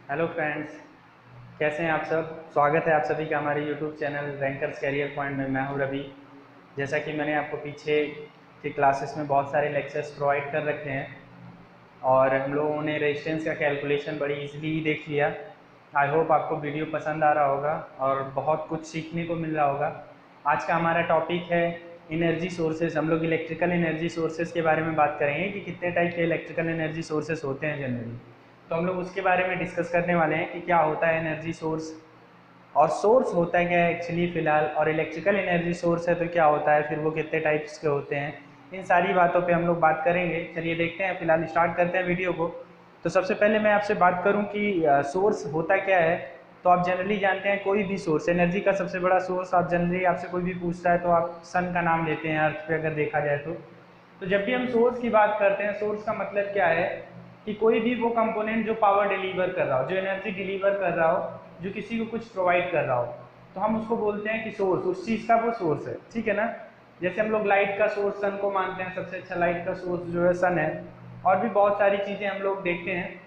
Hello friends, कैसे हैं आप सब। स्वागत है आप सभी का हमारे YouTube channel Rankers Career Point में। मैं हूं रवि। जैसा कि मैंने आपको पीछे के क्लासेस में बहुत सारे लेक्चर्स प्रोवाइड कर रखे हैं और हम लोगों ने रेजिस्टेंस का कैलकुलेशन बड़ी इजीली ही देख लिया। आई होप आपको वीडियो पसंद आ रहा होगा और बहुत कुछ सीखने को मिल रहा होगा। आज का हमारा टॉपिक है एनर्जी सोर्सेज। हम लोग इलेक्ट्रिकल एनर्जी सोर्सेज के बारे में बात करेंगे कि कितने टाइप के इलेक्ट्रिकल एनर्जी सोर्सेज होते हैं जनरली। तो हम लोग उसके बारे में डिस्कस करने वाले हैं कि क्या होता है एनर्जी सोर्स और सोर्स होता है क्या है एक्चुअली फ़िलहाल, और इलेक्ट्रिकल एनर्जी सोर्स है तो क्या होता है, फिर वो कितने टाइप्स के होते हैं। इन सारी बातों पे हम लोग बात करेंगे। चलिए देखते हैं, फिलहाल स्टार्ट करते हैं वीडियो को। तो सबसे पहले मैं आपसे बात करूं कि सोर्स होता क्या है। तो आप जनरली जानते हैं कोई भी सोर्स, एनर्जी का सबसे बड़ा सोर्स आप जनरली आपसे कोई भी पूछता है तो आप सन का नाम लेते हैं अर्थ पे अगर देखा जाए तो जब भी हम सोर्स की बात करते हैं, सोर्स का मतलब क्या है कि कोई भी वो कंपोनेंट जो पावर डिलीवर कर रहा हो, जो एनर्जी डिलीवर कर रहा हो, जो किसी को कुछ प्रोवाइड कर रहा हो, तो हम उसको बोलते हैं कि सोर्स, उस चीज़ का वो सोर्स है। ठीक है ना। जैसे हम लोग लाइट का सोर्स सन को मानते हैं, सबसे अच्छा लाइट का सोर्स जो है सन है। और भी बहुत सारी चीज़ें हम लोग देखते हैं।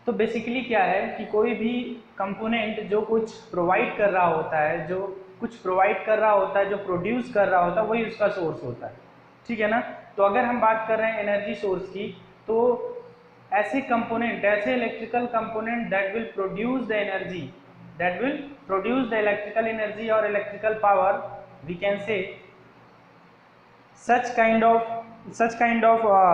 तो बेसिकली क्या है कि कोई भी कंपोनेंट जो कुछ प्रोवाइड कर रहा होता है, जो कुछ प्रोवाइड कर रहा होता है, जो प्रोड्यूस कर रहा होता है, वही उसका सोर्स होता है। ठीक है ना। तो अगर हम बात कर रहे हैं एनर्जी सोर्स की, तो ऐसे कंपोनेंट, ऐसे electrical component that will produce the energy, that will produce the electrical energy और electrical power, we can say such kind of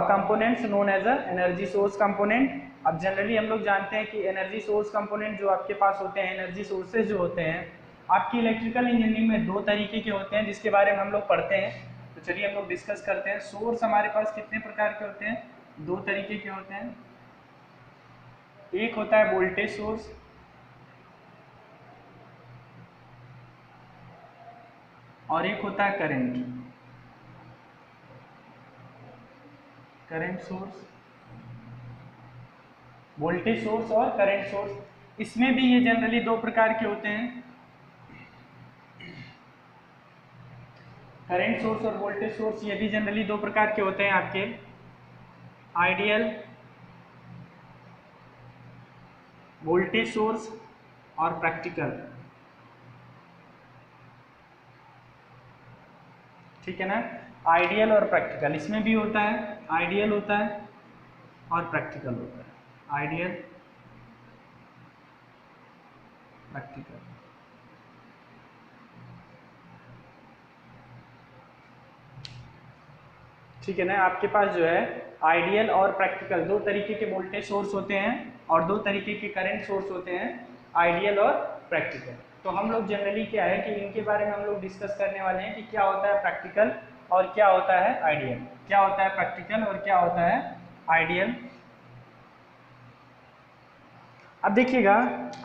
components known as a energy source component। अब generally हम लोग जानते हैं कि एनर्जी सोर्स कंपोनेंट जो आपके पास होते हैं, एनर्जी सोर्सेज जो होते हैं आपकी इलेक्ट्रिकल इंजीनियरिंग में दो तरीके के होते हैं जिसके बारे में हम लोग पढ़ते हैं। तो चलिए हम लोग डिस्कस करते हैं। सोर्स हमारे पास कितने प्रकार के होते हैं, दो तरीके के होते हैं। एक होता है वोल्टेज सोर्स और एक होता है करंट सोर्स। वोल्टेज सोर्स और करंट सोर्स, इसमें भी ये जनरली दो प्रकार के होते हैं। करंट सोर्स और वोल्टेज सोर्स ये भी जनरली दो प्रकार के होते हैं आपके, आइडियल वोल्टेज सोर्स और प्रैक्टिकल। ठीक है ना। आइडियल और प्रैक्टिकल इसमें भी होता है, आइडियल होता है और प्रैक्टिकल होता है। Ideal, practical. ठीक है ना। आपके पास जो है आइडियल और प्रैक्टिकल दो तरीके के वोल्टेज सोर्स होते हैं और दो तरीके के करंट सोर्स होते हैं, आइडियल और प्रैक्टिकल। तो हम लोग जनरली क्या है कि इनके बारे में हम लोग डिस्कस करने वाले हैं कि क्या होता है प्रैक्टिकल और क्या होता है आइडियल, क्या होता है प्रैक्टिकल और क्या होता है आइडियल। अब देखिएगा,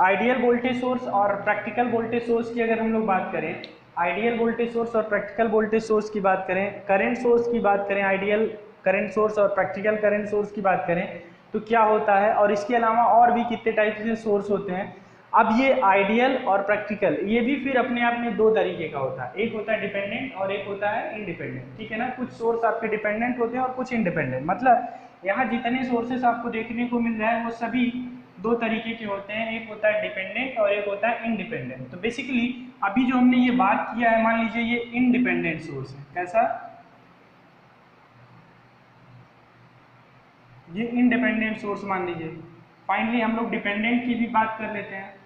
आइडियल वोल्टेज सोर्स और प्रैक्टिकल वोल्टेज सोर्स की अगर हम लोग बात करें, आइडियल वोल्टेज सोर्स और प्रैक्टिकल वोल्टेज सोर्स की बात करें, करंट सोर्स की बात करें, आइडियल करंट सोर्स और प्रैक्टिकल करंट सोर्स की बात करें तो क्या होता है, और इसके अलावा और भी कितने टाइप के सोर्स होते हैं। अब ये आइडियल और प्रैक्टिकल ये भी फिर अपने आप में दो तरीके का होता है, एक होता है डिपेंडेंट और एक होता है इंडिपेंडेंट। ठीक है ना। कुछ सोर्स आपके डिपेंडेंट होते हैं और कुछ इंडिपेंडेंट। मतलब यहाँ जितने सोर्सेस आपको देखने को मिल रहा है वो सभी दो तरीके के होते हैं, एक होता है डिपेंडेंट और एक होता है इंडिपेंडेंट। तो बेसिकली अभी जो हमने ये बात किया है, मान लीजिए ये इंडिपेंडेंट सोर्स है। कैसा, ये इंडिपेंडेंट सोर्स मान लीजिए। फाइनली हम लोग डिपेंडेंट की भी बात कर लेते हैं।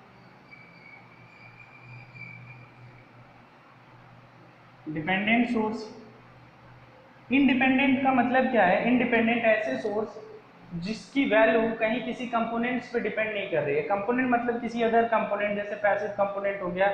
डिपेंडेंट सोर्स, इंडिपेंडेंट का मतलब क्या है, इंडिपेंडेंट ऐसे सोर्स जिसकी वैल्यू कहीं किसी कंपोनेंट्स पे डिपेंड नहीं कर रही है। कंपोनेंट मतलब किसी अदर कंपोनेंट, जैसे पैसिव कंपोनेंट हो गया,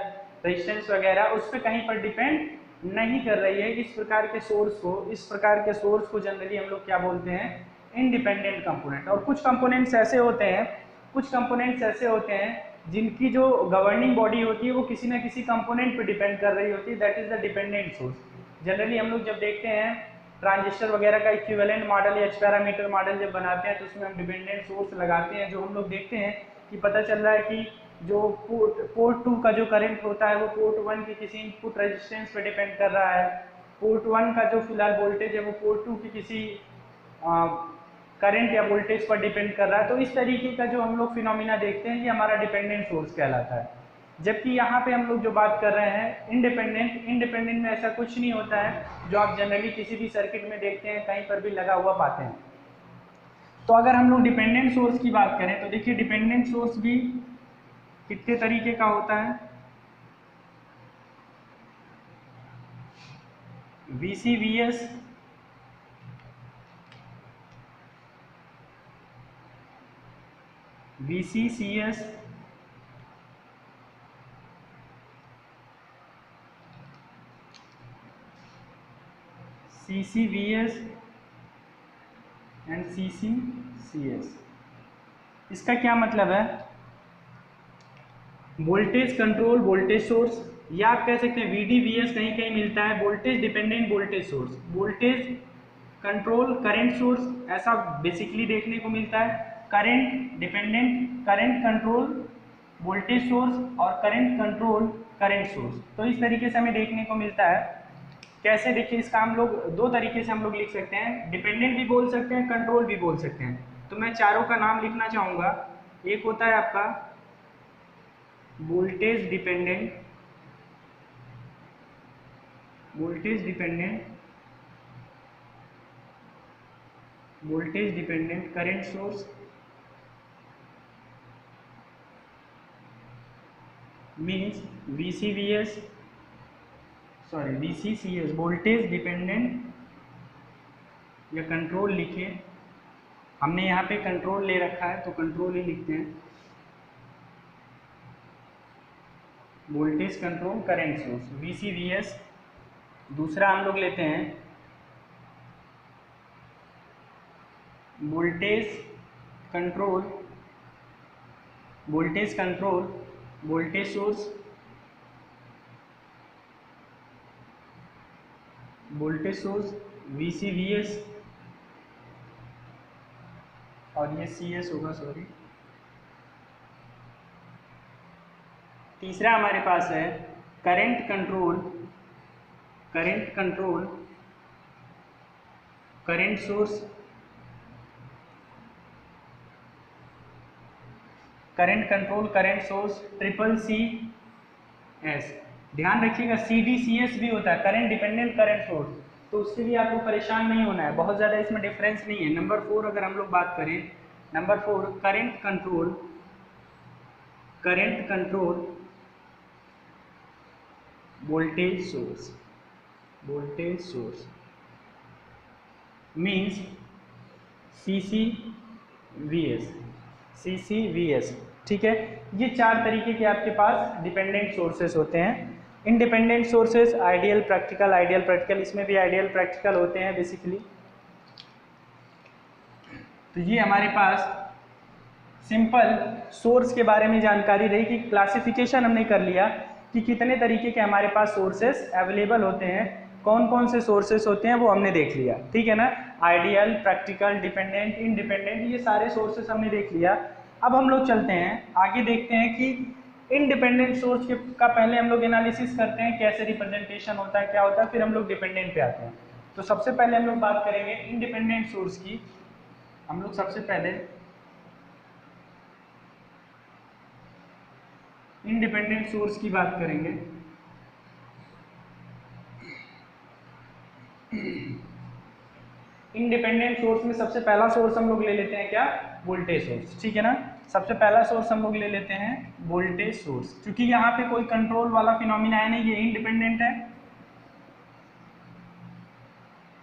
रेजिस्टेंस वगैरह, उस पर कहीं पर डिपेंड नहीं कर रही है। इस प्रकार के सोर्स को, इस प्रकार के सोर्स को जनरली हम लोग क्या बोलते हैं, इंडिपेंडेंट कंपोनेंट। और कुछ कंपोनेंट्स ऐसे होते हैं, कुछ कंपोनेंट्स ऐसे होते हैं जिनकी जो गवर्निंग बॉडी होती है वो किसी ना किसी कंपोनेंट पे डिपेंड कर रही होती है, that is the dependent source. Generally हम लोग जब देखते हैं ट्रांजिस्टर वगैरह का इक्विवेलेंट मॉडल या एच पैरामीटर मॉडल जब बनाते हैं तो उसमें हम डिपेंडेंट सोर्स लगाते हैं, जो हम लोग देखते हैं कि पता चल रहा है कि जो पोर्ट 2 का जो करंट होता है वो पोर्ट 1 की किसी इनपुट रेजिस्टेंस पे डिपेंड कर रहा है, पोर्ट 1 का जो फिलहाल वोल्टेज है वो पोर्ट 2 की किसी करंट या वोल्टेज पर डिपेंड कर रहा है। तो इस तरीके का जो हम लोग फिनोमिना देखते हैं ये हमारा डिपेंडेंट सोर्स कहलाता है। जबकि यहाँ पे हम लोग जो बात कर रहे हैं इंडिपेंडेंट में ऐसा कुछ नहीं होता है जो आप जनरली किसी भी सर्किट में देखते हैं कहीं पर भी लगा हुआ पाते हैं। तो अगर हम लोग डिपेंडेंट सोर्स की बात करें तो देखिए डिपेंडेंट सोर्स भी कितने तरीके का होता है। VC VS VC CS CC VS and CC CS। इसका क्या मतलब है? वोल्टेज कंट्रोल वोल्टेज सोर्स, या आप कह सकते हैं VD VS कहीं कहीं मिलता है voltage dependent voltage source, voltage control current source, ऐसा बेसिकली देखने को मिलता है। Current dependent current control voltage source और करंट कंट्रोल करंट सोर्स। तो इस तरीके से हमें देखने को मिलता है। कैसे? देखिए इसका हम लोग दो तरीके से हम लोग लिख सकते हैं, डिपेंडेंट भी बोल सकते हैं, कंट्रोल भी बोल सकते हैं। तो मैं चारों का नाम लिखना चाहूँगा। एक होता है आपका voltage dependent current source means VCCS voltage dependent या कंट्रोल लिखे। हमने यहाँ पे कंट्रोल ले रखा है तो कंट्रोल ही लिखते हैं। Voltage control current source VCVS। दूसरा हम लोग लेते हैं voltage control voltage source VCVS और ये CS होगा, सॉरी। तीसरा हमारे पास है current control current source CCS। ध्यान रखिएगा CDCS भी होता है, करंट डिपेंडेंट करंट सोर्स, तो उससे भी आपको परेशान नहीं होना है, बहुत ज़्यादा इसमें डिफरेंस नहीं है। नंबर 4 अगर हम लोग बात करें, number 4 current control voltage source means CCVS। ठीक है, ये चार तरीके के आपके पास डिपेंडेंट सोर्सेस होते हैं। इंडिपेंडेंट सोर्सेस आइडियल प्रैक्टिकल, इसमें भी आइडियल प्रैक्टिकल होते हैं बेसिकली। तो ये हमारे पास सिंपल सोर्स के बारे में जानकारी रही कि क्लासिफिकेशन हमने कर लिया कि कितने तरीके के हमारे पास सोर्सेस अवेलेबल होते हैं, कौन कौन से सोर्सेस होते हैं वो हमने देख लिया। ठीक है ना, आइडियल, प्रैक्टिकल, डिपेंडेंट, इंडिपेंडेंट, ये सारे सोर्सेस हमने देख लिया। अब हम लोग चलते हैं आगे, देखते हैं कि इंडिपेंडेंट सोर्स का पहले हम लोग एनालिसिस करते हैं, कैसे रिप्रेजेंटेशन होता है, क्या होता है, फिर हम लोग डिपेंडेंट पे आते हैं। तो सबसे पहले हम लोग बात करेंगे इंडिपेंडेंट सोर्स की। हम लोग सबसे पहले इंडिपेंडेंट सोर्स की बात करेंगे। इंडिपेंडेंट सोर्स में सबसे पहला सोर्स हम लोग ले लेते हैं क्या? Voltage source. ठीक है ना, सबसे पहला सोर्स हम लोग ले लेते हैं वोल्टेज सोर्स, क्योंकि यहाँ पे कोई कंट्रोल वाला फिनोमिना है नहीं, ये इंडिपेंडेंट है।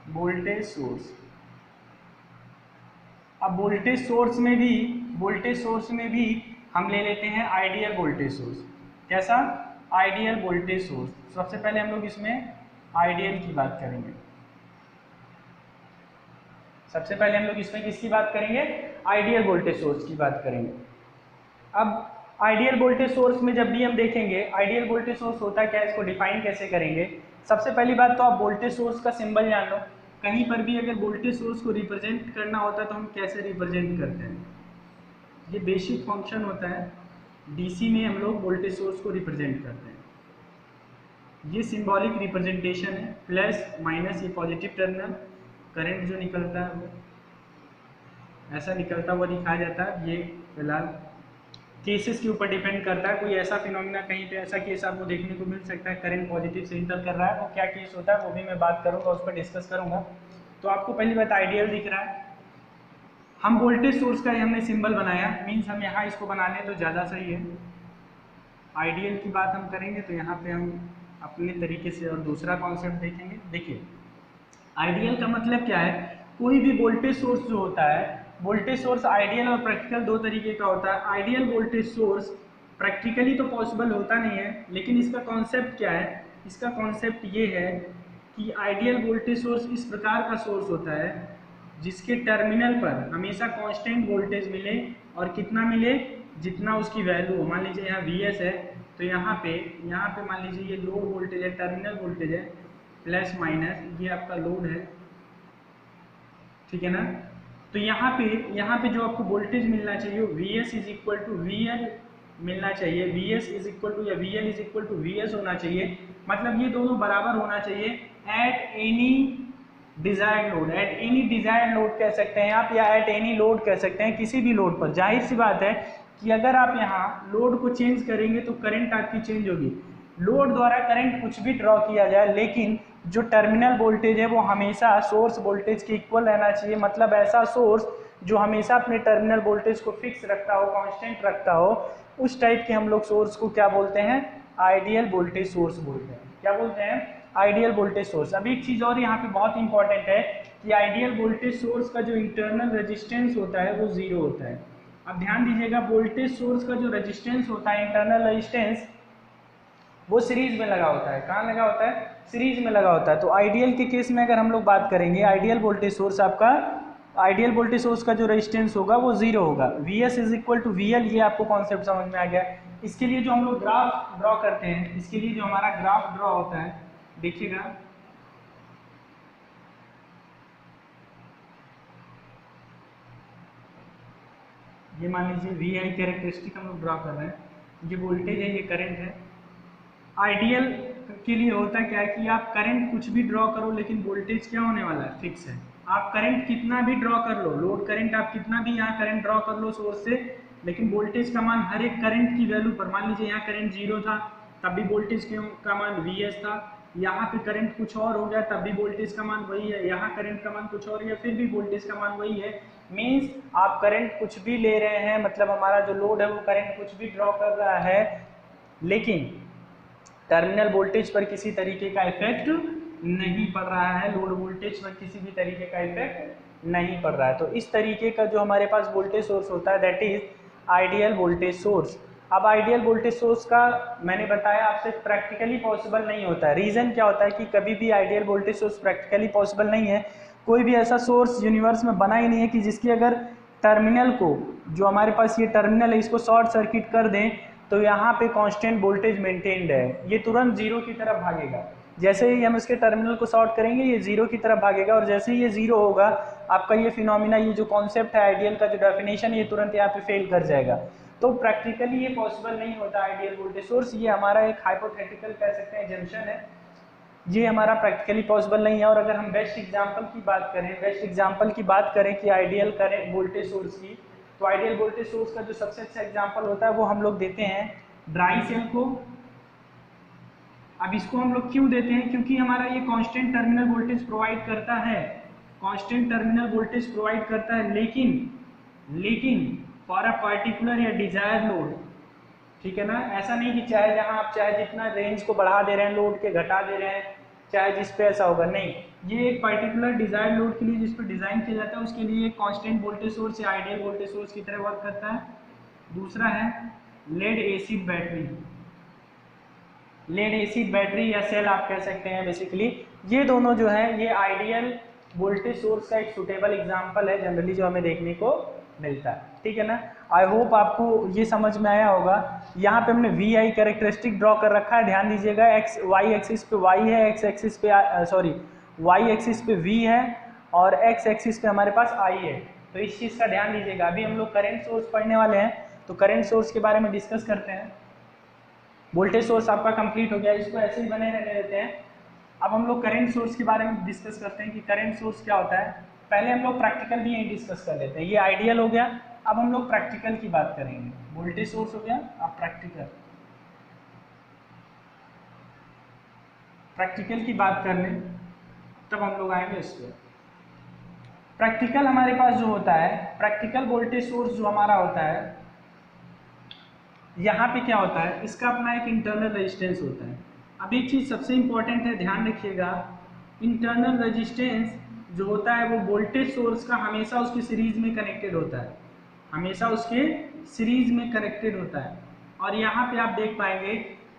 Voltage source. अब वोल्टेज सोर्स में भी हम ले लेते हैं आइडियल वोल्टेज सोर्स। कैसा? Ideal voltage source. सबसे पहले हम लोग इसमें आइडियल की बात करेंगे। सबसे पहले हम लोग इसमें किसकी बात करेंगे? आइडियल वोल्टेज सोर्स की बात करेंगे। अब आइडियल वोल्टेज सोर्स में जब भी हम देखेंगे आइडियल वोल्टेज सोर्स होता है क्या, इसको डिफाइन कैसे करेंगे? सबसे पहली बात तो आप वोल्टेज सोर्स का सिंबल जान लो। कहीं पर भी अगर वोल्टेज सोर्स को रिप्रेजेंट करना होता है तो हम कैसे रिप्रेजेंट करते हैं? ये बेसिक फंक्शन होता है, डीसी में हम लोग वोल्टेज सोर्स को रिप्रेजेंट करते हैं। ये सिंबॉलिक रिप्रेजेंटेशन है, प्लस माइनस, ये पॉजिटिव टर्मिनल, करंट जो निकलता है वो ऐसा निकलता हुआ दिखाया जाता है। ये फिलहाल केसेस के ऊपर डिपेंड करता है। कोई ऐसा फिनोमिना कहीं पे ऐसा केस आपको देखने को मिल सकता है, करंट पॉजिटिव से इंटर कर रहा है, वो क्या केस होता है वो भी मैं बात करूंगा, उस पर डिस्कस करूंगा। तो आपको पहली बात आइडियल दिख रहा है। हम वोल्टेज सोर्स का हमने सिंबल बनाया, मीन्स हम यहाँ इसको बना लें तो ज़्यादा सही है। आइडियल की बात हम करेंगे तो यहाँ पे हम अपने तरीके से और दूसरा कॉन्सेप्ट देखेंगे। देखिए आइडियल का मतलब क्या है, कोई भी वोल्टेज सोर्स जो होता है, वोल्टेज सोर्स आइडियल और प्रैक्टिकल दो तरीके का होता है। आइडियल वोल्टेज सोर्स प्रैक्टिकली तो पॉसिबल होता नहीं है, लेकिन इसका कॉन्सेप्ट क्या है, इसका कॉन्सेप्ट ये है कि आइडियल वोल्टेज सोर्स इस प्रकार का सोर्स होता है जिसके टर्मिनल पर हमेशा कांस्टेंट वोल्टेज मिले, और कितना मिले, जितना उसकी वैल्यू हो। मान लीजिए यहाँ Vs है, तो यहाँ पे मान लीजिए ये लोड वोल्टेज है, टर्मिनल वोल्टेज है, प्लस माइनस ये आपका लोड है, ठीक है ना। तो यहाँ पे जो आपको वोल्टेज मिलना चाहिए Vs is equal to VL मिलना चाहिए, Vs इज इक्वल टू या VL is equal to Vs होना चाहिए। मतलब ये दोनों बराबर होना चाहिए at any desired load. At any desired load कह सकते हैं आप, या एट एनी लोड कह सकते हैं, किसी भी लोड पर। जाहिर सी बात है कि अगर आप यहाँ लोड को चेंज करेंगे तो करंट आपकी चेंज होगी। लोड द्वारा करंट कुछ भी ड्रॉ किया जाए, लेकिन जो टर्मिनल वोल्टेज है वो हमेशा सोर्स वोल्टेज के इक्वल रहना चाहिए। मतलब ऐसा सोर्स जो हमेशा अपने टर्मिनल वोल्टेज को फिक्स रखता हो, कांस्टेंट रखता हो, उस टाइप के हम लोग सोर्स को क्या बोलते हैं, आइडियल वोल्टेज सोर्स बोलते हैं। क्या बोलते हैं, आइडियल वोल्टेज सोर्स। अब एक चीज़ और यहाँ पे बहुत इंपॉर्टेंट है कि आइडियल वोल्टेज सोर्स का जो इंटरनल रेजिस्टेंस होता है वो जीरो होता है। अब ध्यान दीजिएगा, वोल्टेज सोर्स का जो रेजिस्टेंस होता है, इंटरनल रेजिस्टेंस, वो सीरीज में लगा होता है। कहाँ लगा होता है, सीरीज में लगा होता है। तो आइडियल के केस में अगर हम लोग बात करेंगे, आइडियल वोल्टेज सोर्स आपका, आइडियल वोल्टेज सोर्स का जो रेजिस्टेंस होगा वो जीरो होगा। Vs is equal to VL, ये आपको कॉन्सेप्ट समझ में आ गया। इसके लिए जो हम लोग ग्राफ ड्रॉ करते हैं, इसके लिए जो हमारा ग्राफ ड्रॉ होता है, देखिएगा ये मान लीजिए VI कैरेक्टरिस्टिक हम लोग ड्रॉ कर रहे हैं, ये वोल्टेज है, ये करंट है। आइडियल के लिए होता है क्या है कि आप करंट कुछ भी ड्रॉ करो, लेकिन वोल्टेज क्या होने वाला है, फिक्स है। आप करंट कितना भी ड्रॉ कर लो, लोड करंट आप कितना भी यहाँ करंट ड्रॉ कर लो सोर्स से, लेकिन वोल्टेज का मान हर एक करंट की वैल्यू पर, मान लीजिए यहाँ करंट जीरो था तब भी वोल्टेज का मान Vs था, यहाँ पे करंट कुछ और हो गया तब भी वोल्टेज का मान वही है, यहाँ करंट का मान कुछ और है फिर भी वोल्टेज का मान वही है। मीन्स आप करंट कुछ भी ले रहे हैं, मतलब हमारा जो लोड है वो करंट कुछ भी ड्रॉ कर रहा है, लेकिन टर्मिनल वोल्टेज पर किसी तरीके का इफेक्ट नहीं पड़ रहा है, लोड वोल्टेज पर किसी भी तरीके का इफेक्ट नहीं पड़ रहा है। तो इस तरीके का जो हमारे पास वोल्टेज सोर्स होता है, that is ideal voltage source. अब आइडियल वोल्टेज सोर्स का मैंने बताया आपसे प्रैक्टिकली पॉसिबल नहीं होता है। रीज़न क्या होता है कि कभी भी ideal voltage source practically possible नहीं है। कोई भी ऐसा सोर्स यूनिवर्स में बना ही नहीं है कि जिसकी अगर टर्मिनल को, जो हमारे पास ये टर्मिनल है, इसको शॉर्ट सर्किट कर दें तो यहाँ पे कांस्टेंट वोल्टेज मेंटेन्ड है, ये तुरंत जीरो की तरफ भागेगा। जैसे ही हम इसके टर्मिनल को शॉर्ट करेंगे ये जीरो की तरफ भागेगा, और जैसे ही ये जीरो होगा आपका ये फिनोमिना, ये जो कॉन्सेप्ट है आइडियल का, जो डेफिनेशन, ये तुरंत यहाँ पे फेल कर जाएगा। तो प्रैक्टिकली ये पॉसिबल नहीं होता आइडियल वोल्टेज सोर्स। ये हमारा एक हाइपोथेटिकल कह सकते हैं जंक्शन है, ये हमारा प्रैक्टिकली पॉसिबल नहीं है। और अगर हम बेस्ट एग्जांपल की बात करें, कि आइडियल करें वोल्टेज सोर्स की, तो आइडियल वोल्टेज सोर्स का जो सबसे अच्छा एग्जांपल होता है वो हम लोग देते हैं ड्राई सेल को। अब इसको हम लोग क्यों देते हैं, क्योंकि हमारा ये कांस्टेंट टर्मिनल वोल्टेज प्रोवाइड करता है, कांस्टेंट टर्मिनल वोल्टेज प्रोवाइड करता है, लेकिन फॉर अ पर्टिकुलर या डिजायर लोड, ठीक है ना। ऐसा नहीं कि चाहे जहां आप चाहे जितना रेंज को बढ़ा दे रहे हैं, लोड के घटा दे रहे हैं, चाहे जिस पे ऐसा होगा, नहीं, ये एक पर्टिकुलर डिजायर लोड के लिए जिस पर डिजाइन किया जाता है उसके लिए एक कांस्टेंट वोल्टेज सोर्स या आइडियल वोल्टेज सोर्स की तरह वर्क करता है। दूसरा है lead acid battery, lead acid battery या सेल आप कह सकते हैं बेसिकली। ये दोनों जो है ये आइडियल वोल्टेज सोर्स का एक सुटेबल एग्जांपल है जनरली जो हमें देखने को मिलता है, ठीक है ना। आई होप आपको ये समझ में आया होगा। यहाँ पे हमने VI कैरेक्टरिस्टिक ड्रॉ कर रखा है, ध्यान दीजिएगा। वाई एक्सिस पे Y है, X एक्सिस पे Y एक्सिस पे V है, और X एक्सिस पे हमारे पास I है। तो इस चीज़ का ध्यान दीजिएगा। अभी हम लोग करंट सोर्स पढ़ने वाले हैं, तो करंट सोर्स के बारे में डिस्कस करते हैं। वोल्टेज सोर्स आपका कंप्लीट हो गया, इसको ऐसे ही बने रहने देते हैं। अब हम लोग करंट सोर्स के बारे में डिस्कस करते हैं कि करंट सोर्स क्या होता है। पहले हम लोग प्रैक्टिकल भी यही डिस्कस कर लेते हैं। ये आइडियल हो गया, अब हम लोग प्रैक्टिकल की बात करेंगे। वोल्टेज सोर्स हो गया, अब प्रैक्टिकल की बात करने तब हम लोग आएंगे इस पर। प्रैक्टिकल हमारे पास जो होता है, प्रैक्टिकल वोल्टेज सोर्स जो हमारा होता है, यहाँ पे क्या होता है, इसका अपना एक इंटरनल रेजिस्टेंस होता है। अब एक चीज़ सबसे इंपॉर्टेंट है, ध्यान रखिएगा, इंटरनल रेजिस्टेंस जो होता है वो वोल्टेज सोर्स का हमेशा उसकी सीरीज में कनेक्टेड होता है, हमेशा उसके सीरीज में कनेक्टेड होता है। और यहाँ पे आप देख पाएंगे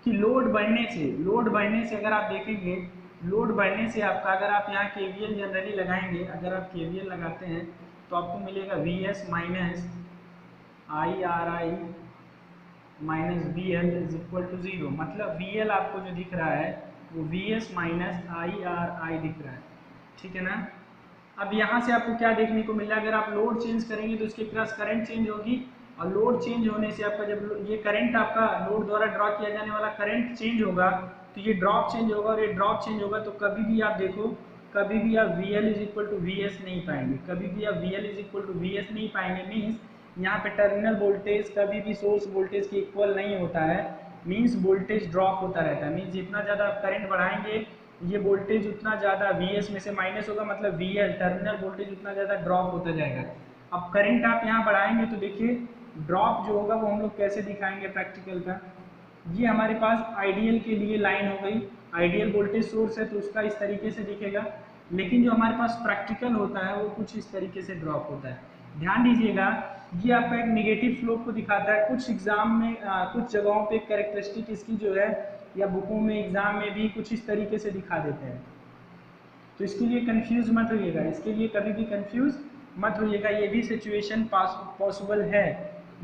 कि लोड बढ़ने से अगर आप देखेंगे, लोड बढ़ने से आपका, अगर आप यहाँ केवीएल जनरली लगाएंगे, अगर आप केवीएल लगाते हैं तो आपको मिलेगा VS minus IRI minus VL is equal to 0। मतलब VL आपको जो दिख रहा है वो VS माइनस IRI दिख रहा है, ठीक है ना। अब यहाँ से आपको क्या देखने को मिल रहा है, अगर आप लोड चेंज करेंगे तो उसके क्रॉस करंट चेंज होगी, और लोड चेंज होने से आपका जब ये करंट, आपका लोड द्वारा ड्रॉ किया जाने वाला करंट चेंज होगा तो ये ड्रॉप चेंज होगा, और ये ड्रॉप चेंज होगा तो कभी भी आप देखो, कभी भी आप VL is equal to VS नहीं पाएंगे, कभी भी आप VL is equal to VS नहीं पाएंगे। मीन्स यहाँ पे टर्मिनल वोल्टेज कभी भी सोर्स वोल्टेज के इक्वल नहीं होता है, मीन्स वोल्टेज ड्रॉप होता रहता है। मीन्स जितना ज़्यादा आप करंट बढ़ाएंगे ये वोल्टेज उतना ज़्यादा VS में से माइनस होगा, मतलब VL टर्मिनल वोल्टेज उतना ज़्यादा ड्रॉप होता जाएगा। अब करंट आप यहाँ बढ़ाएंगे तो देखिए ड्रॉप जो होगा वो हम लोग कैसे दिखाएंगे प्रैक्टिकल का, ये हमारे पास आइडियल के लिए लाइन हो गई, आइडियल वोल्टेज सोर्स है तो उसका इस तरीके से दिखेगा, लेकिन जो हमारे पास प्रैक्टिकल होता है वो कुछ इस तरीके से ड्रॉप होता है। ध्यान दीजिएगा, ये आपका एक नेगेटिव स्लोप को दिखाता है। कुछ एग्जाम में कुछ जगहों पे कैरेक्टरिस्टिक इसकी जो है, या बुकों में एग्जाम में भी कुछ इस तरीके से दिखा देते हैं, तो इसके लिए कंफ्यूज मत होइएगा, इसके लिए कभी भी कंफ्यूज मत होइएगा। ये भी सिचुएशन पॉसिबल है,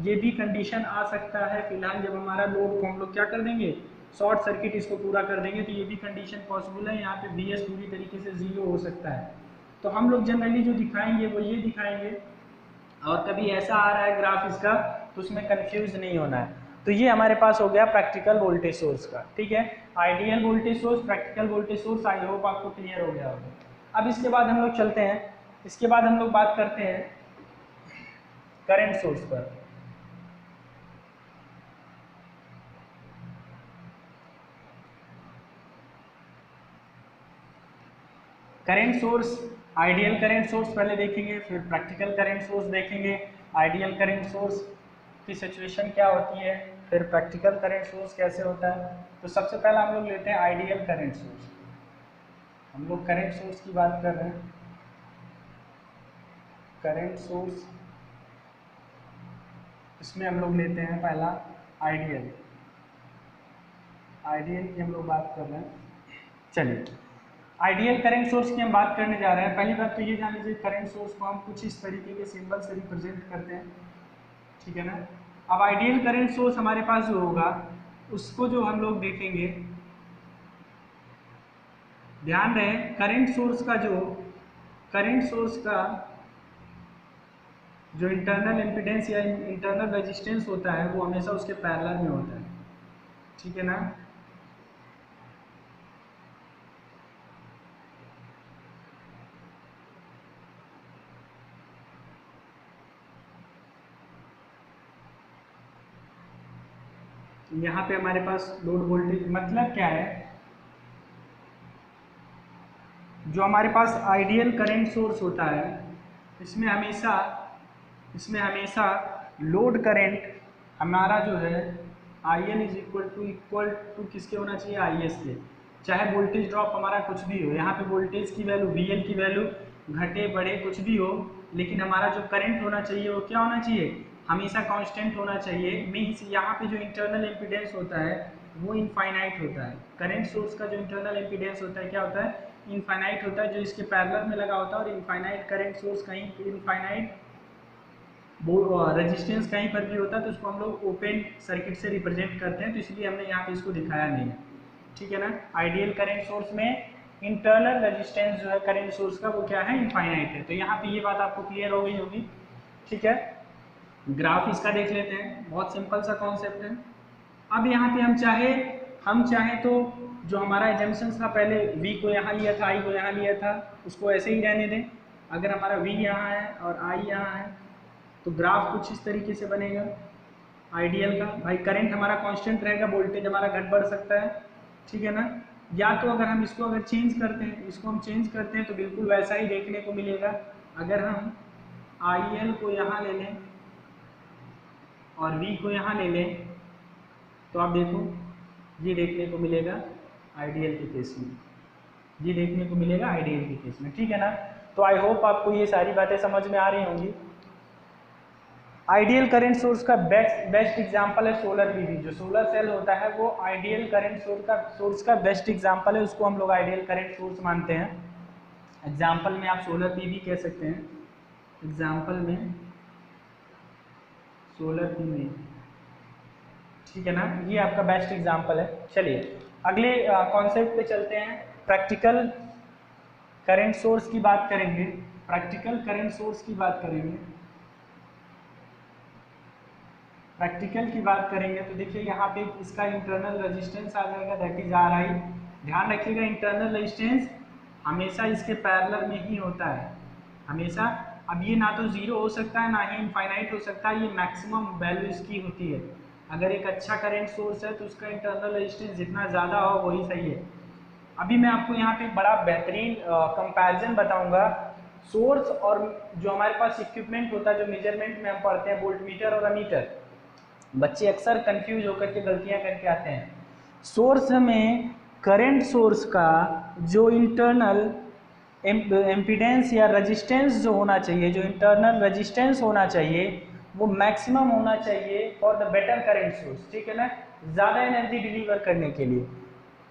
ये भी कंडीशन आ सकता है। फिलहाल जब हमारा लोड को हम लोग क्या कर देंगे, शॉर्ट सर्किट इसको पूरा कर देंगे, तो ये भी कंडीशन पॉसिबल है। यहाँ पे VS पूरी तरीके से 0 हो सकता है। तो हम लोग जनरली जो दिखाएंगे वो ये दिखाएंगे, और कभी ऐसा आ रहा है ग्राफ इसका तो उसमें कंफ्यूज नहीं होना है। तो ये हमारे पास हो गया प्रैक्टिकल वोल्टेज सोर्स का, ठीक है। Ideal voltage source, practical voltage source, I hope आपको क्लियर हो गया होगा। अब इसके बाद हम लोग चलते हैं, इसके बाद हम लोग बात करते हैं करंट सोर्स पर। Current source, ideal current source पहले देखेंगे, फिर प्रैक्टिकल करंट सोर्स देखेंगे। आइडियल करंट सोर्स की सिचुएशन क्या होती है, फिर प्रैक्टिकल करंट सोर्स कैसे होता है। तो सबसे पहला हम लोग लेते हैं आइडियल करंट सोर्स। हम लोग करंट सोर्स की बात कर रहे हैं, करंट सोर्स, इसमें हम लोग लेते हैं पहला आइडियल, आइडियल की हम लोग बात कर रहे हैं। चलिए, आइडियल करंट सोर्स की हम बात करने जा रहे हैं। पहली बात तो ये जान लीजिए, करंट सोर्स को हम कुछ इस तरीके के सिंबल से रिप्रेजेंट करते हैं, ठीक है ना। अब आइडियल करंट सोर्स हमारे पास जो होगा उसको जो हम लोग देखेंगे, ध्यान रहे करंट सोर्स का जो इंटरनल इम्पीडेंस या इंटरनल रेजिस्टेंस होता है वो हमेशा उसके पैरेलल में होता है, ठीक है ना। यहाँ पे हमारे पास लोड वोल्टेज मतलब क्या है, जो हमारे पास आइडियल करंट सोर्स होता है इसमें हमेशा लोड करंट हमारा जो है IL इज इक्वल टू किसके होना चाहिए, IS के। चाहे वोल्टेज ड्रॉप हमारा कुछ भी हो, यहाँ पे वोल्टेज की वैल्यू VL की वैल्यू घटे बढ़े कुछ भी हो, लेकिन हमारा जो करंट होना चाहिए वो क्या होना चाहिए, हमेशा कांस्टेंट होना चाहिए। मीन्स यहाँ पे जो इंटरनल इम्पीडेंस होता है वो इनफाइनाइट होता है। करंट सोर्स का जो इंटरनल इम्पीडेंस होता है क्या होता है, इनफाइनाइट होता है, जो इसके पैरेलल में लगा होता है। और इनफाइनाइट करंट सोर्स कहीं, इनफाइनाइट रेजिस्टेंस कहीं पर भी होता है तो उसको हम लोग ओपन सर्किट से रिप्रेजेंट करते हैं, तो इसलिए हमने यहाँ पे इसको दिखाया नहीं है, ठीक है ना। आइडियल करंट सोर्स में इंटरनल रेजिस्टेंस जो है करंट सोर्स का वो क्या है, इनफाइनाइट है। तो यहाँ पे ये बात आपको क्लियर हो गई होगी, ठीक है। ग्राफ इसका देख लेते हैं, बहुत सिंपल सा कॉन्सेप्ट है। अब यहाँ पे हम चाहे तो जो हमारा एजम्पशन था, पहले V को यहाँ लिया था, I को यहाँ लिया था, उसको ऐसे ही रहने दें। अगर हमारा V यहाँ है और I यहाँ है तो ग्राफ कुछ इस तरीके से बनेगा आइडियल का। भाई करंट हमारा कांस्टेंट रहेगा, वोल्टेज हमारा घट बढ़ सकता है, ठीक है ना। या तो अगर हम इसको अगर चेंज करते हैं, इसको हम चेंज करते हैं तो बिल्कुल वैसा ही देखने को मिलेगा। अगर हम IL को यहाँ ले लें और V को यहाँ ले लें तो आप देखो ये देखने को मिलेगा आइडियल के केस में, ये देखने को मिलेगा आइडियल के केस में, ठीक है ना। तो आई होप आपको ये सारी बातें समझ में आ रही होंगी। आइडियल करंट सोर्स का बेस्ट एग्जांपल है सोलर पीवी। जो सोलर सेल होता है वो आइडियल करंट सोर्स का बेस्ट एग्जांपल है, उसको हम लोग आइडियल करंट सोर्स मानते हैं। एग्जांपल में आप सोलर पीवी कह सकते हैं, एग्जांपल में सोलर पीवी, ठीक है ना। ये आपका बेस्ट एग्जांपल है। चलिए अगले कॉन्सेप्ट पे चलते हैं। प्रैक्टिकल करंट सोर्स की बात करेंगे, प्रैक्टिकल करंट सोर्स की बात करेंगे, प्रैक्टिकल की बात करेंगे तो देखिए यहाँ पे इसका इंटरनल रेजिस्टेंस आ जाएगा, दैट इज RI। ध्यान रखिएगा इसका रेजिस्टेंस हमेशा इसके पैरेलल में ही होता है, हमेशा। अब ये ना तो जीरो हो सकता है ना ही इनफाइनाइट हो सकता है, ये मैक्सिमम वैल्यू इसकी होती है। अगर एक अच्छा करंट सोर्स है तो उसका इंटरनल रेजिस्टेंस जितना ज़्यादा हो वही सही है। अभी मैं आपको यहाँ पे बड़ा बेहतरीन कंपैरिजन बताऊंगा सोर्स और जो हमारे पास इक्विपमेंट होता है, जो मेजरमेंट में हम पढ़ते हैं, वोल्टमीटर और अमीटर। बच्चे अक्सर कंफ्यूज होकर के गलतियां करके आते हैं। सोर्स में करंट सोर्स का जो इंटरनल एम्पीडेंस या रेजिस्टेंस जो होना चाहिए, जो इंटरनल रेजिस्टेंस होना चाहिए वो मैक्सिमम होना चाहिए for the better current source, ठीक है ना। ज़्यादा एनर्जी डिलीवर करने के लिए,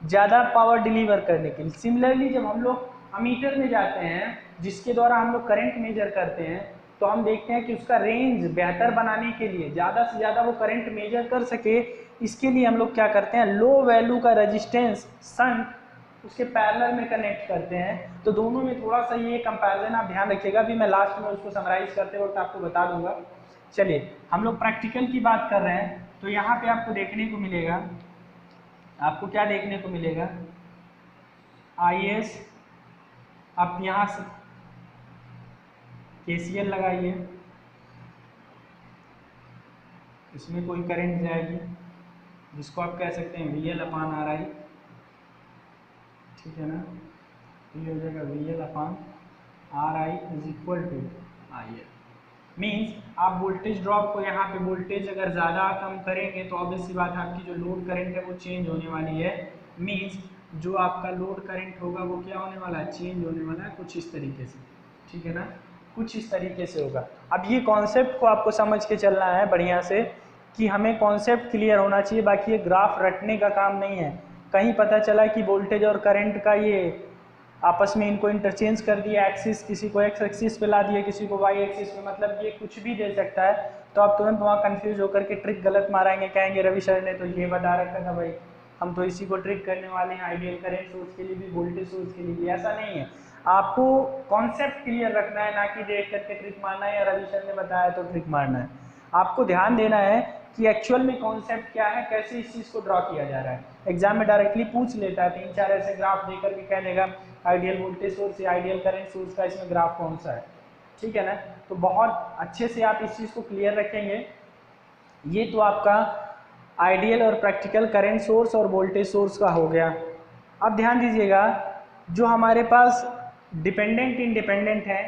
ज़्यादा पावर डिलीवर करने के लिए। सिमिलरली जब हम लोग अमीटर में जाते हैं जिसके द्वारा हम लोग करंट मेजर करते हैं तो हम देखते हैं कि उसका रेंज बेहतर बनाने के लिए, ज़्यादा से ज़्यादा वो करंट मेजर कर सके, इसके लिए हम लोग क्या करते हैं, लो वैल्यू का रेजिस्टेंस शंट उसके पैरेलल में कनेक्ट करते हैं। तो दोनों में थोड़ा सा ये कंपैरिजन आप ध्यान रखिएगा, अभी मैं लास्ट में उसको समराइज करते वक्त आपको बता दूंगा। चलिए हम लोग प्रैक्टिकल की बात कर रहे हैं तो यहाँ पे आपको देखने को मिलेगा, आपको क्या देखने को मिलेगा, IS। आप यहाँ से KCL लगाइए, इसमें कोई करंट जाएगी जिसको आप कह सकते हैं VL/RI, ठीक है ना। ये हो जाएगा VL/RI is equal to IL। Means आप वोल्टेज ड्रॉप को यहाँ पे वोल्टेज अगर ज़्यादा कम करेंगे तो ऑब्वियस सी बात है आपकी जो लोड करंट है वो चेंज होने वाली है। मीन्स जो आपका लोड करंट होगा वो क्या होने वाला है, चेंज होने वाला है कुछ इस तरीके से, ठीक है ना, कुछ इस तरीके से होगा। अब ये कॉन्सेप्ट को आपको समझ के चलना है बढ़िया से कि हमें कॉन्सेप्ट क्लियर होना चाहिए, बाकी ये ग्राफ रटने का काम नहीं है। कहीं पता चला कि वोल्टेज और करंट का ये आपस में इनको इंटरचेंज कर दिया, एक्सिस किसी को एक्स एक्सिस पे ला दिया, किसी को वाई एक्सिस पे, मतलब ये कुछ भी दे सकता है। तो आप तुरंत वहाँ कंफ्यूज होकर के ट्रिक गलत मारेंगे, कहेंगे रवि सर ने तो ये बता रखा था, भाई हम तो इसी को ट्रिक करने वाले हैं, आइडियल करंट सोर्स के लिए भी वोल्टेज सोर्स के लिए भी। ऐसा नहीं है, आपको कॉन्सेप्ट क्लियर रखना है, ना कि देख करके ट्रिक मारना है या रवि सर ने बताया तो ट्रिक मारना है। आपको ध्यान देना है कि एक्चुअल में कॉन्सेप्ट क्या है, कैसे इस चीज़ को ड्रॉ किया जा रहा है। एग्जाम में डायरेक्टली पूछ लेता है, 3-4 ऐसे ग्राफ देकर के कह देगा आइडियल वोल्टेज सोर्स या आइडियल करंट सोर्स का इसमें ग्राफ कौन सा है, ठीक है ना। तो बहुत अच्छे से आप इस चीज़ को क्लियर रखेंगे। ये तो आपका आइडियल और प्रैक्टिकल करंट सोर्स और वोल्टेज सोर्स का हो गया। अब ध्यान दीजिएगा, जो हमारे पास डिपेंडेंट इंडिपेंडेंट है,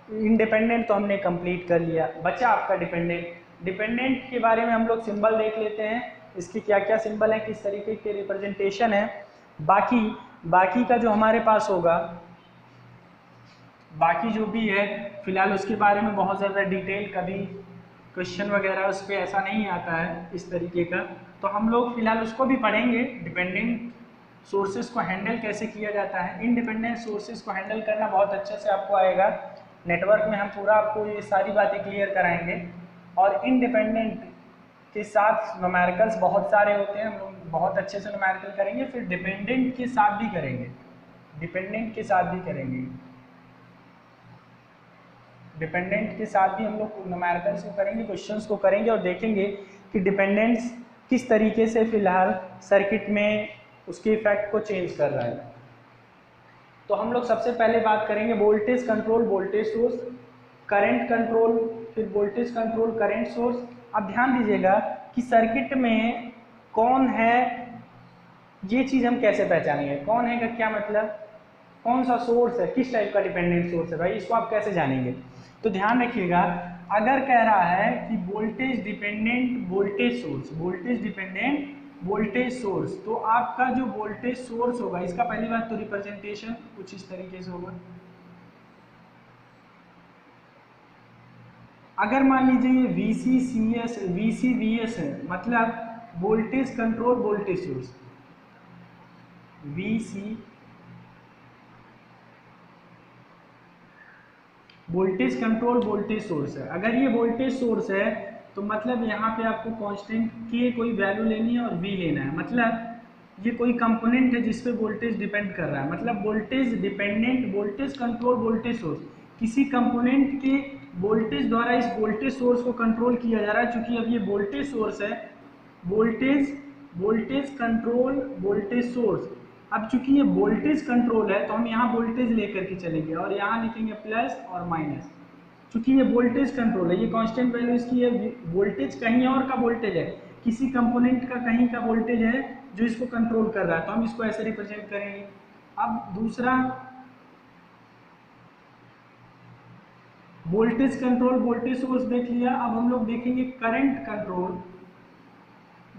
इंडिपेंडेंट तो हमने कंप्लीट कर लिया, बचा आपका डिपेंडेंट। डिपेंडेंट के बारे में हम लोग सिंबल देख लेते हैं, इसके क्या क्या सिंबल हैं, किस तरीके के रिप्रेजेंटेशन है। बाकी का जो हमारे पास होगा, बाकी जो भी है फिलहाल उसके बारे में बहुत ज़्यादा डिटेल कभी क्वेश्चन वगैरह उस पर ऐसा नहीं आता है इस तरीके का, तो हम लोग फिलहाल उसको भी पढ़ेंगे। डिपेंडेंट सोर्सेज को हैंडल कैसे किया जाता है, इंडिपेंडेंट सोर्सेज को हैंडल करना बहुत अच्छे से आपको आएगा। नेटवर्क में हम पूरा आपको ये सारी बातें क्लियर कराएंगे। और इंडिपेंडेंट के साथ न्यूमेरिकल्स बहुत सारे होते हैं, हम लोग बहुत अच्छे से न्यूमेरिकल करेंगे। फिर डिपेंडेंट के साथ भी करेंगे, डिपेंडेंट के साथ भी करेंगे, डिपेंडेंट के साथ भी हम लोग न्यूमेरिकल्स को करेंगे, क्वेश्चंस को करेंगे और देखेंगे कि डिपेंडेंट्स किस तरीके से फिलहाल सर्किट में उसके इफेक्ट को चेंज कर रहा है। तो हम लोग सबसे पहले बात करेंगे voltage control voltage source, current control, फिर वोल्टेज कंट्रोल करंट सोर्स। अब ध्यान दीजिएगा कि सर्किट में कौन है, ये चीज़ हम कैसे पहचानेंगे, कौन है का क्या मतलब, कौन सा सोर्स है, किस टाइप का डिपेंडेंट सोर्स है भाई, इसको आप कैसे जानेंगे। तो ध्यान रखिएगा, अगर कह रहा है कि voltage dependent voltage source, voltage dependent voltage source, तो आपका जो वोल्टेज सोर्स होगा, इसका पहली बात तो रिप्रेजेंटेशन कुछ इस तरीके से होगा। अगर मान लीजिए ये VCCS VCVS है, मतलब voltage control voltage source, VC voltage control voltage source है। अगर ये वोल्टेज सोर्स है तो मतलब यहाँ पे आपको कांस्टेंट के कोई वैल्यू लेनी है और V लेना है, मतलब ये कोई कंपोनेंट है जिस पे वोल्टेज डिपेंड कर रहा है, मतलब voltage dependent voltage control voltage source, किसी कंपोनेंट के वोल्टेज द्वारा इस वोल्टेज सोर्स को कंट्रोल किया जा रहा है। चूंकि अब ये वोल्टेज सोर्स है, वोल्टेज कंट्रोल वोल्टेज सोर्स, अब चूंकि ये वोल्टेज कंट्रोल है तो हम यहाँ वोल्टेज लेकर के चलेंगे और यहाँ लिखेंगे प्लस और माइनस। चूंकि ये वोल्टेज कंट्रोल है, ये कांस्टेंट वैल्यू इसकी है, वोल्टेज कहीं और का वोल्टेज है, किसी कंपोनेंट का कहीं का वोल्टेज है जो इसको कंट्रोल कर रहा है, तो हम इसको ऐसे रिप्रेजेंट करेंगे। अब दूसरा वोल्टेज कंट्रोल वोल्टेज सोर्स देख लिया, अब हम लोग देखेंगे करंट कंट्रोल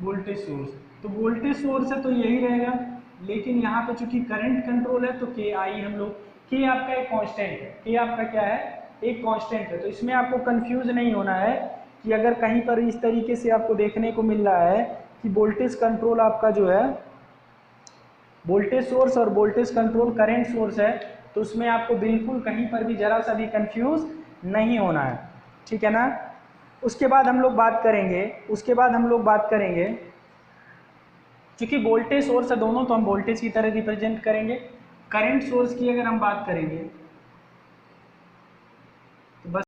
वोल्टेज सोर्स। तो वोल्टेज सोर्स है तो यही रहेगा, लेकिन यहाँ पे चूंकि करंट कंट्रोल है तो के आई हम लोग, के आपका एक कांस्टेंट है, के आपका क्या है, एक कांस्टेंट है। तो इसमें आपको कंफ्यूज नहीं होना है कि अगर कहीं पर इस तरीके से आपको देखने को मिल रहा है कि वोल्टेज कंट्रोल आपका जो है वोल्टेज सोर्स और वोल्टेज कंट्रोल करंट सोर्स है, तो उसमें आपको बिल्कुल कहीं पर भी जरा सा भी कंफ्यूज नहीं होना है, ठीक है ना। उसके बाद हम लोग बात करेंगे, क्योंकि वोल्टेज सोर्स है दोनों, तो हम वोल्टेज की तरह रिप्रेजेंट करेंगे। करंट सोर्स की अगर हम बात करेंगे